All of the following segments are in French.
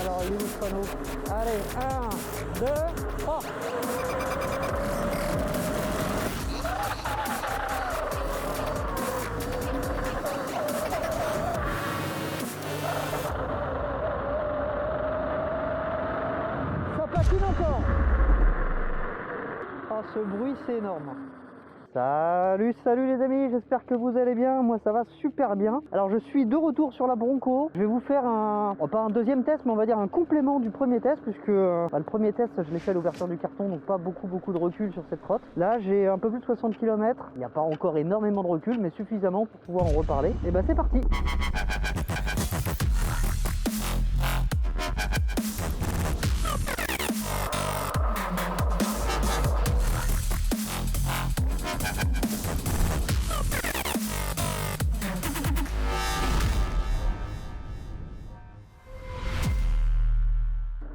Alors, il est où le panneau? Allez, 1, 2, 3. Ça patine encore. Oh, ce bruit, c'est énorme. Salut les amis, j'espère que vous allez bien, moi ça va super bien. Alors je suis de retour sur la Bronco, je vais vous faire pas un deuxième test, mais on va dire un complément du premier test, puisque le premier test je l'ai fait à l'ouverture du carton, donc pas beaucoup de recul sur cette trotte. Là j'ai un peu plus de 60 km, il n'y a pas encore énormément de recul, mais suffisamment pour pouvoir en reparler. Et bah c'est parti.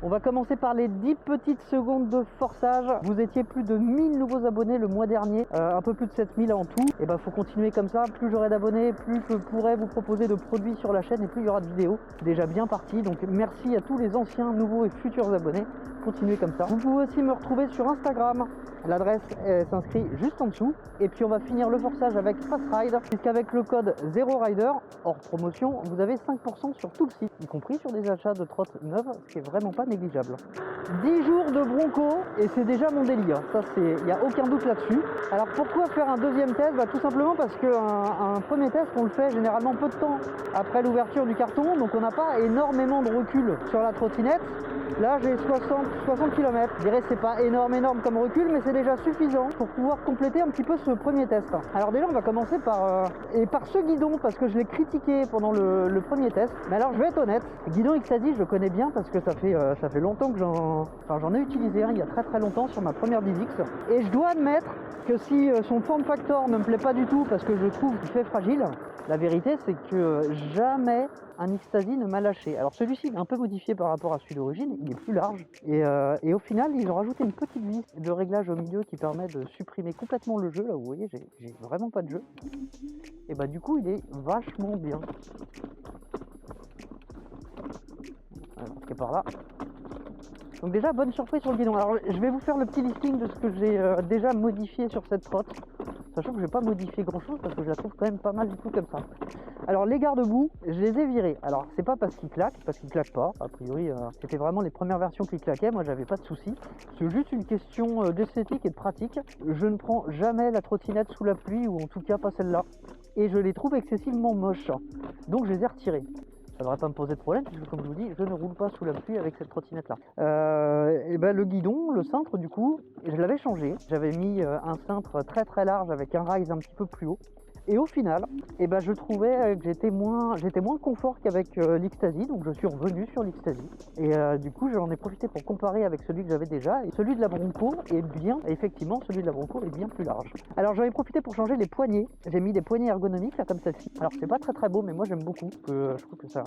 On va commencer par les 10 petites secondes de forçage. Vous étiez plus de 1000 nouveaux abonnés le mois dernier, un peu plus de 7000 en tout. Et bah faut continuer comme ça, plus j'aurai d'abonnés, plus je pourrai vous proposer de produits sur la chaîne et plus il y aura de vidéos. C'est déjà bien parti, donc merci à tous les anciens, nouveaux et futurs abonnés. Continuez comme ça. Vous pouvez aussi me retrouver sur Instagram. L'adresse s'inscrit juste en dessous. Et puis on va finir le forçage avec Fast Ride, puisqu'avec le code 0Rider, hors promotion, vous avez 5% sur tout le site, y compris sur des achats de trottes neuves, ce qui est vraiment pas négligeable. 10 jours de Bronco et c'est déjà mon délire, ça il n'y a aucun doute là-dessus. Alors pourquoi faire un deuxième test? Tout simplement parce qu'un premier test on le fait généralement peu de temps après l'ouverture du carton, donc on n'a pas énormément de recul sur la trottinette. Là j'ai 60 km, je dirais c'est pas énorme comme recul, mais c'est déjà suffisant pour pouvoir compléter un petit peu ce premier test. Alors déjà on va commencer par ce guidon, parce que je l'ai critiqué pendant le premier test. Mais alors je vais être honnête, le guidon Xtasi je le connais bien parce que ça fait longtemps que j'en ai utilisé un il y a très longtemps sur ma première 10X. Et je dois admettre que si son form factor ne me plaît pas du tout parce que je trouve qu'il fait fragile, la vérité c'est que jamais un Xtasi ne m'a lâché. Alors celui-ci il est un peu modifié par rapport à celui d'origine, il est plus large et au final ils ont rajouté une petite vis de réglage au milieu qui permet de supprimer complètement le jeu. Là vous voyez j'ai vraiment pas de jeu. Et bah du coup il est vachement bien. Alors c'est par là. Donc déjà bonne surprise sur le guidon. Alors je vais vous faire le petit listing de ce que j'ai déjà modifié sur cette trotte, sachant que je vais pas modifier grand chose parce que je la trouve quand même pas mal du tout comme ça. Alors les garde-boue, je les ai virés. Alors c'est pas parce qu'ils claquent pas, a priori c'était vraiment les premières versions qui claquaient, moi j'avais pas de soucis. C'est juste une question d'esthétique et de pratique. Je ne prends jamais la trottinette sous la pluie, ou en tout cas pas celle-là, et je les trouve excessivement moches, donc je les ai retirés. Ça devrait pas me poser de problème puisque comme je vous dis je ne roule pas sous la pluie avec cette trottinette là. Et ben le guidon, le cintre du coup, je l'avais changé. J'avais mis un cintre très large avec un rise un petit peu plus haut. Et au final, je trouvais que j'étais moins confort qu'avec l'Xtasi, donc je suis revenu sur l'Xtasi. Et du coup, j'en ai profité pour comparer avec celui que j'avais déjà. Et celui de la Bronco est bien, effectivement, celui de la Bronco est bien plus large. Alors j'en ai profité pour changer les poignées. J'ai mis des poignées ergonomiques là comme celle-ci. Alors c'est pas très beau, mais moi j'aime beaucoup. Je trouve que ça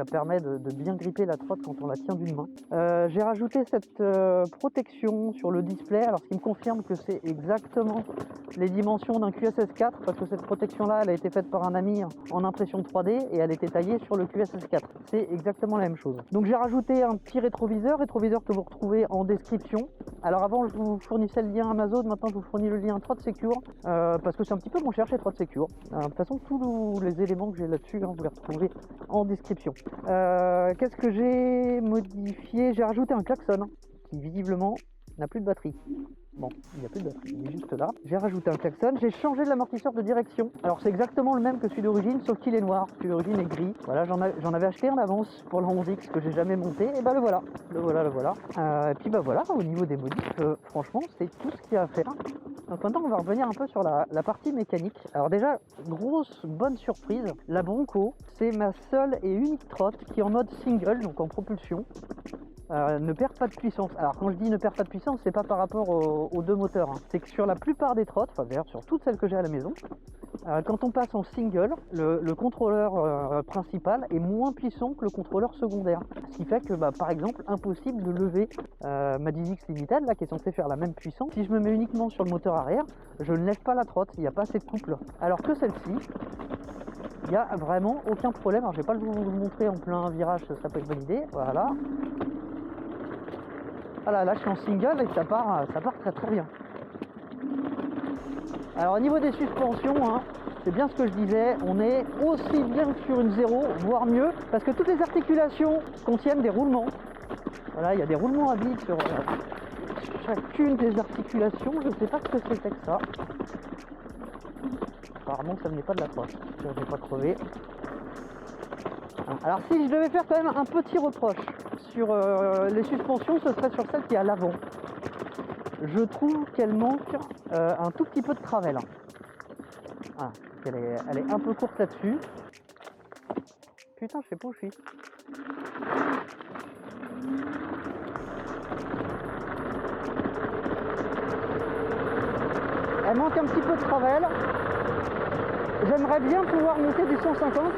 permet de bien gripper la trotte quand on la tient d'une main. J'ai rajouté cette protection sur le display. Alors ce qui me confirme que c'est exactement les dimensions d'un QSS4, parce que cette protection là elle a été faite par un ami en impression 3D et elle était taillée sur le QSS4. C'est exactement la même chose. Donc j'ai rajouté un petit rétroviseur que vous retrouvez en description. Alors avant je vous fournissais le lien Amazon, maintenant je vous fournis le lien TrottSecure parce que c'est un petit peu moins cher chez TrottSecure. De toute façon tous les éléments que j'ai là-dessus vous les retrouverez en description. Qu'est-ce que j'ai modifié? J'ai rajouté un klaxon qui visiblement n'a plus de batterie. Bon, il n'y a plus de batterie, il est juste là. J'ai rajouté un klaxon, j'ai changé de l'amortisseur de direction. Alors c'est exactement le même que celui d'origine, sauf qu'il est noir. Celui d'origine est gris. Voilà, j'en avais acheté en avance pour la 11X que j'ai jamais monté. Et le voilà. Et puis voilà, au niveau des modifs, franchement, c'est tout ce qu'il y a à faire. Donc maintenant, on va revenir un peu sur la partie mécanique. Alors déjà, grosse bonne surprise, la Bronco, c'est ma seule et unique trotte qui est en mode single, donc en propulsion. Ne perd pas de puissance. Alors quand je dis ne perd pas de puissance, c'est pas par rapport aux deux moteurs, c'est que sur la plupart des trottes, enfin d'ailleurs sur toutes celles que j'ai à la maison, quand on passe en single, le contrôleur principal est moins puissant que le contrôleur secondaire. Ce qui fait que par exemple impossible de lever ma 10X Limited là qui est censée faire la même puissance. Si je me mets uniquement sur le moteur arrière, je ne lève pas la trotte, il n'y a pas assez de couple. Alors que celle-ci, Il n'y a vraiment aucun problème. Alors je vais pas vous le montrer en plein virage, ça peut être bonne idée. Voilà. Voilà, là je suis en single et ça part très très bien. Alors au niveau des suspensions, hein, c'est bien ce que je disais, on est aussi bien que sur une 0, voire mieux, parce que toutes les articulations contiennent des roulements. Voilà, il y a des roulements à vide sur chacune des articulations, je ne sais pas ce que c'était que ça. Apparemment ça venait pas de la poche, je vais pas crever. Alors si je devais faire quand même un petit reproche sur les suspensions, ce serait sur celle qui est à l'avant. Je trouve qu'elle manque un tout petit peu de travers. Ah, elle est un peu courte là-dessus. Putain, je sais pas où je suis. Elle manque un petit peu de travers. J'aimerais bien pouvoir monter du 150.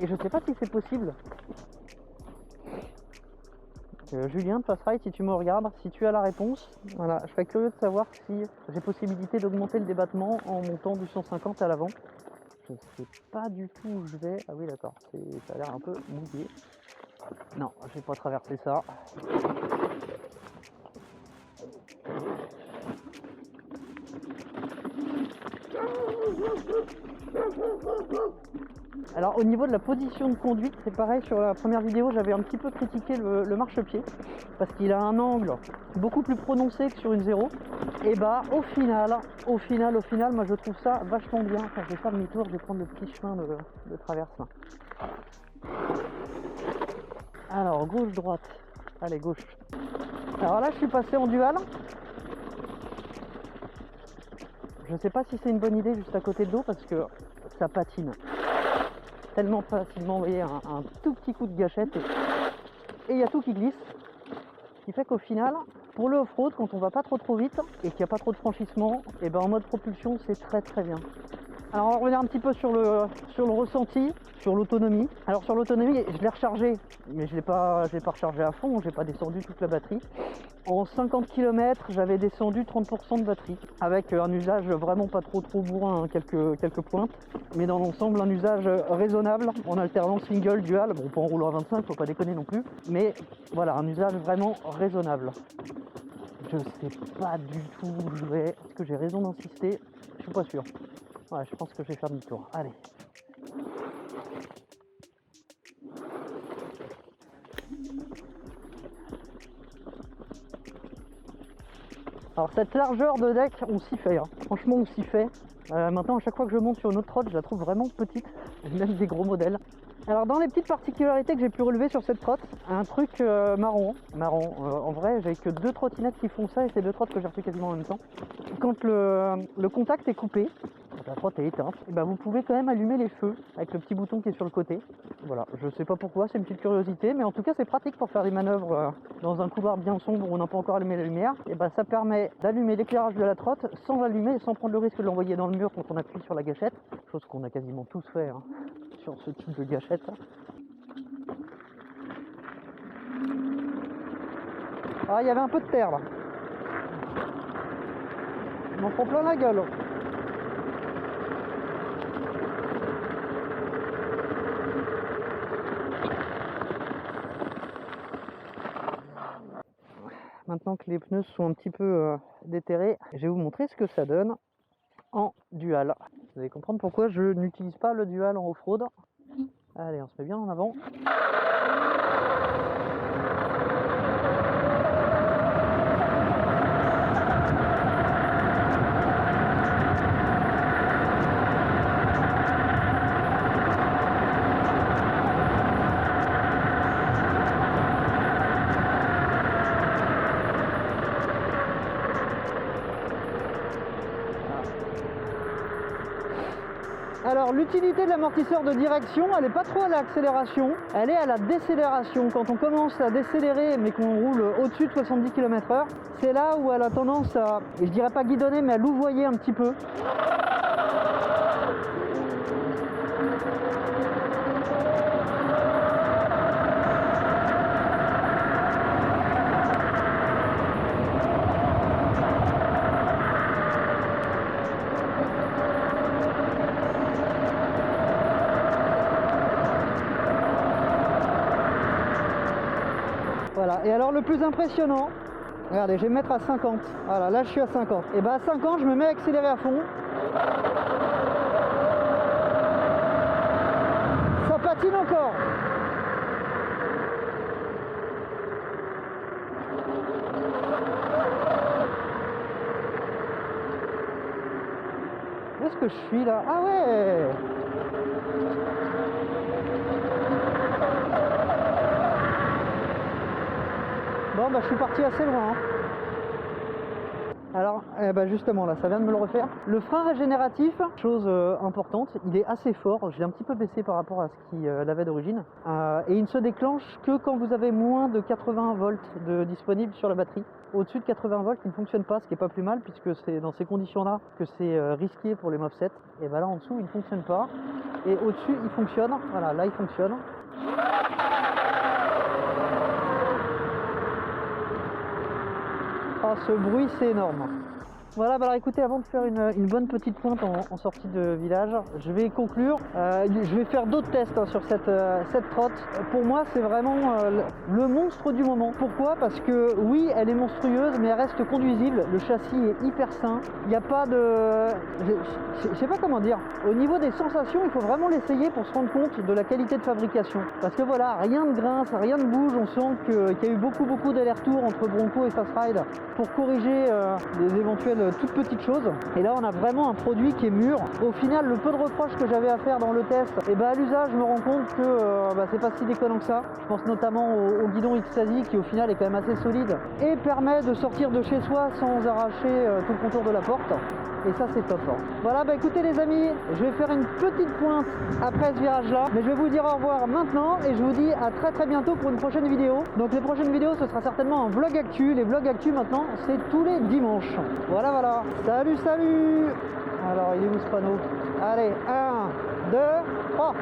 Et je sais pas si c'est possible. Julien de Passeride, si tu me regardes, si tu as la réponse, voilà, je serais curieux de savoir si j'ai possibilité d'augmenter le débattement en montant du 150 à l'avant. Je ne sais pas du tout où je vais. Ah oui d'accord, ça a l'air un peu mouillé. Non, je vais pas traverser ça. Alors au niveau de la position de conduite, c'est pareil, sur la première vidéo j'avais un petit peu critiqué le marchepied parce qu'il a un angle beaucoup plus prononcé que sur une 0. Et bah au final moi je trouve ça vachement bien. Enfin, je vais faire demi-tour, je vais prendre le petit chemin de traverse là. Alors gauche droite, allez gauche. Alors là je suis passé en dual. Je sais pas si c'est une bonne idée juste à côté de l'eau parce que ça patine tellement facilement, vous voyez, un tout petit coup de gâchette et il y a tout qui glisse. Ce qui fait qu'au final, pour le off-road, quand on va pas trop vite et qu'il n'y a pas trop de franchissement, et ben en mode propulsion c'est très très bien. Alors on va revenir un petit peu sur le ressenti, sur l'autonomie. Alors sur l'autonomie, je l'ai rechargé, mais je l'ai pas rechargé à fond, j'ai pas descendu toute la batterie. En 50 km, j'avais descendu 30% de batterie, avec un usage vraiment pas trop bourrin, hein, quelques pointes, mais dans l'ensemble un usage raisonnable, en alternant single, dual, bon pas en roulant à 25, faut pas déconner non plus, mais voilà, un usage vraiment raisonnable. Je sais pas du tout où je vais, est-ce que j'ai raison d'insister? Je suis pas sûr. Ouais, je pense que je vais faire demi-tour, allez. Alors cette largeur de deck, on s'y fait, hein. Franchement on s'y fait. Maintenant à chaque fois que je monte sur une autre trotte, je la trouve vraiment petite, même des gros modèles. Alors dans les petites particularités que j'ai pu relever sur cette trotte, un truc marrant. En vrai j'ai que 2 trottinettes qui font ça et c'est 2 trottes que j'ai reçues quasiment en même temps. Quand le contact est coupé, la trotte est éteinte, et ben vous pouvez quand même allumer les feux avec le petit bouton qui est sur le côté. Voilà, je sais pas pourquoi, c'est une petite curiosité, mais en tout cas c'est pratique pour faire des manœuvres dans un couloir bien sombre où on n'a pas encore allumé la lumière. Et ben ça permet d'allumer l'éclairage de la trotte sans l'allumer et sans prendre le risque de l'envoyer dans le mur quand on appuie sur la gâchette, chose qu'on a quasiment tous fait hein, sur ce type de gâchette. Ah, il y avait un peu de terre là. On en prend plein la gueule. Maintenant que les pneus sont un petit peu déterrés, je vais vous montrer ce que ça donne en dual. Vous allez comprendre pourquoi je n'utilise pas le dual en off-road. Allez, on se met bien en avant. Alors l'utilité de l'amortisseur de direction, elle n'est pas trop à l'accélération, elle est à la décélération. Quand on commence à décélérer mais qu'on roule au-dessus de 70 km/h, c'est là où elle a tendance à, et je dirais pas guidonner, mais à louvoyer un petit peu. Voilà, et alors le plus impressionnant, regardez, je vais me mettre à 50. Voilà, là je suis à 50. Et bah à 50, je me mets à accélérer à fond. Ça patine encore. Où est-ce que je suis là? Ah ouais! Bon bah je suis parti assez loin. Alors justement là, ça vient de me le refaire. Le frein régénératif, chose importante, il est assez fort. Je l'ai un petit peu baissé par rapport à ce qu'il avait d'origine. Et il ne se déclenche que quand vous avez moins de 80 volts de disponible sur la batterie. Au-dessus de 80 volts, il ne fonctionne pas, ce qui est pas plus mal puisque c'est dans ces conditions-là que c'est risqué pour les Movset. Et bah là en dessous, il ne fonctionne pas. Et au-dessus, il fonctionne. Voilà, là il fonctionne. Ah, ce bruit, c'est énorme. Voilà, bah alors écoutez, avant de faire une bonne petite pointe en sortie de village, je vais conclure. Je vais faire d'autres tests sur cette trotte. Pour moi, c'est vraiment le monstre du moment. Pourquoi? Parce que oui, elle est monstrueuse, mais elle reste conduisible. Le châssis est hyper sain. Il n'y a pas de... Je sais pas comment dire. Au niveau des sensations, il faut vraiment l'essayer pour se rendre compte de la qualité de fabrication. Parce que voilà, rien ne grince, rien ne bouge. On sent qu'il y a eu beaucoup d'allers-retours entre Bronco et Fast Ride pour corriger les éventuelles toutes petites choses. Et là, on a vraiment un produit qui est mûr. Au final, le peu de reproches que j'avais à faire dans le test, et à l'usage, je me rends compte que c'est pas si déconnant que ça. Je pense notamment au guidon X-Stasi qui au final est quand même assez solide et permet de sortir de chez soi sans arracher tout le contour de la porte. Et ça, c'est top. Voilà, écoutez les amis, je vais faire une petite pointe après ce virage là, mais je vais vous dire au revoir maintenant et je vous dis à très bientôt pour une prochaine vidéo. Donc les prochaines vidéos, ce sera certainement un vlog actu. Les vlogs actu maintenant, c'est tous les dimanches. Voilà. Salut. Alors il est où ce panneau? Allez, 1, 2, 3.